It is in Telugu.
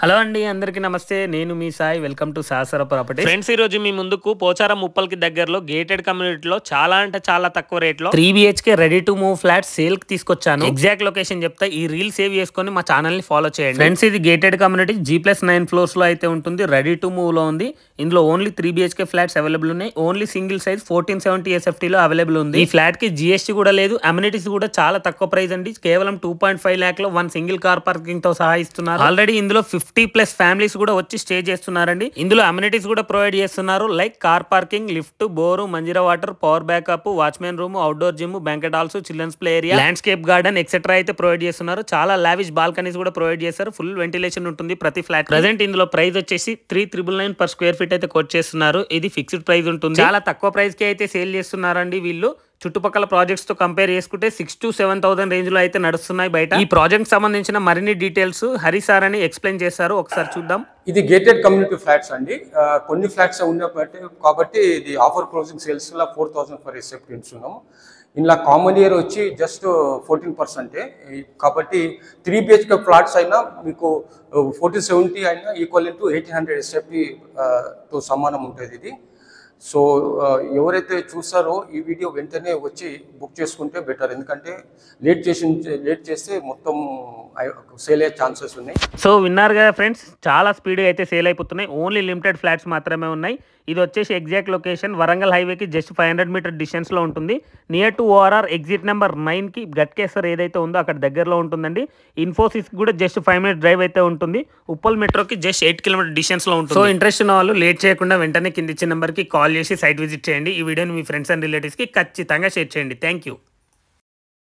హలో అండి, అందరికీ నమస్తే. నేను మీ Sai. Welcome to Sasara properties. Friends, ఈ రోజు మీ ముందుకు పోచారం ముప్పల్కి దగ్గరలో గేటెడ్ కమ్యూనిటీలో చాలా అంటే చాలా తక్కువ రేట్లో 3 BHK ready to move flat sale కి తీసుకొచ్చాను. ఎగ్జాక్ట్ లొకేషన్ చెప్తా. ఈ రీల్ సేవ్ చేసుకొని మా ఛానల్ ని ఫాలో చేయండి. ఫ్రెండ్స్, ఇది గేటెడ్ కమ్యూనిటీ G+9 ఫ్లోర్స్ లో అయితే ఉంటుంది. రెడీ టు మూవ్ లో ఉంది. ఇందులో ఓన్లీ 3 BHK ఫ్లాట్స్ అవైలబుల్ ఉన్నాయి. ఓన్లీ సింగిల్ సైజ్ 1470 SFT లో అవైలబుల్ ఉంది. ఈ ఫ్లాట్ కి GST కూడా లేదు. అమ్యూనిటీస్ కూడా చాలా తక్కువ ప్రైస్ అండి. కేవలం 2.5 lakh లో 1 సింగిల్ కార్ పార్కింగ్ తో సహా ఇస్తున్నారు. ఆల్రెడీ ఇందులో 50+ ఫ్యామిలీస్ కూడా వచ్చి స్టే చేస్తున్నారండి. ఇందులో అమ్యూనిటీస్ కూడా ప్రొవైడ్ చేస్తున్నారు. Like car parking, lift, bore, Manjira water, power backup, watchmen room, outdoor gym, banquet halls, children's play area, landscape garden etcetera అయితే ప్రొవైడ్ చేస్తున్నారు. చాలా లావిష్ బాల్కనీస్ కూడా ప్రొవైడ్ చేస్తారు. ఫుల్ వెంటిలేషన్ ఉంటుంది ప్రతి ఫ్లాట్. ప్రెజెంట్ ఇందులో ప్రైస్ వచ్చేసి 3,999 per square feet అయితే కోట్ చేస్తున్నారు. ఇది ఫిక్స్డ్ ప్రైస్ ఉంటుంది. చాలా తక్కువ ప్రైస్ కి అయితే సేల్ చేస్తున్నారండి వీళ్ళు. చుట్టుపక్కల ప్రాజెక్ట్స్ తో కంపేర్ చేసుకుంటే 6,000 to 7,000 రేంజ్ లో అయితే నడుస్తున్నాయి బయట. ఈ ప్రాజెక్ట్ సంబంధించిన మరిన్ని డీటెయిల్స్ హరి సార్ అని ఎక్స్ప్లెయిన్ చేస్తారు. ఒకసారి చూద్దాం. ఇది గేటెడ్ కమ్యూనిటీ ఫ్లాట్స్ అండి. కొన్ని ఫ్లాట్స్ ఉన్నప్పటి కాబట్టి ఇది ఆఫర్ క్లోజింగ్ సేల్స్ లో 4,000 per SFT ఇస్తున్నాము. ఇందులో కామన్ ఇయర్ వచ్చి జస్ట్ 14%. కాబట్టి 3 BHK ఫ్లాట్స్ అయినా మీకు 1470 అయినా ఈక్వల్ టు 1800 SFT తో సమానం ఉంటుంది ఇది. సో ఎవరైతే చూస్తారో ఈ వీడియో వెంటనే వచ్చి బుక్ చేసుకుంటే బెటర్. ఎందుకంటే లేట్ చేస్తే మొత్తం సేల్ అయ్యే ఛాన్సెస్ ఉన్నాయి. సో విన్నారు కదా ఫ్రెండ్స్, చాలా స్పీడ్గా అయితే సేల్ అయిపోతున్నాయి. ఓన్లీ లిమిటెడ్ ఫ్లాట్స్ మాత్రమే ఉన్నాయి. ఇది వచ్చేసి ఎగ్జాక్ట్ లొకేషన్ వరంగల్ హైవేకి జస్ట్ 500 మీటర్ డిస్టెన్స్లో ఉంటుంది. Near to ORR exit number 9కి గట్కేసర్ ఏదైతే ఉందో అక్కడ దగ్గరలో ఉంటుందండి. ఇన్ఫోసిస్ కూడా జస్ట్ 5 minutes డ్రైవ్ అయితే ఉంటుంది. ఉప్పల్ మెట్రోకి జస్ట్ 8 km డిస్టెన్స్లో ఉంటుంది. సో ఇంట్రెస్ట్ ఉన్న వాళ్ళు లేట్ చేయకుండా వెంటనే కింద ఇచ్చిన నెంబర్కి కాల్ చేసి సైట్ విజిట్ చేయండి. ఈ వీడియోని మీ ఫ్రెండ్స్ అండ్ రిలేటివ్స్కి ఖచ్చితంగా షేర్ చేయండి. Thank you.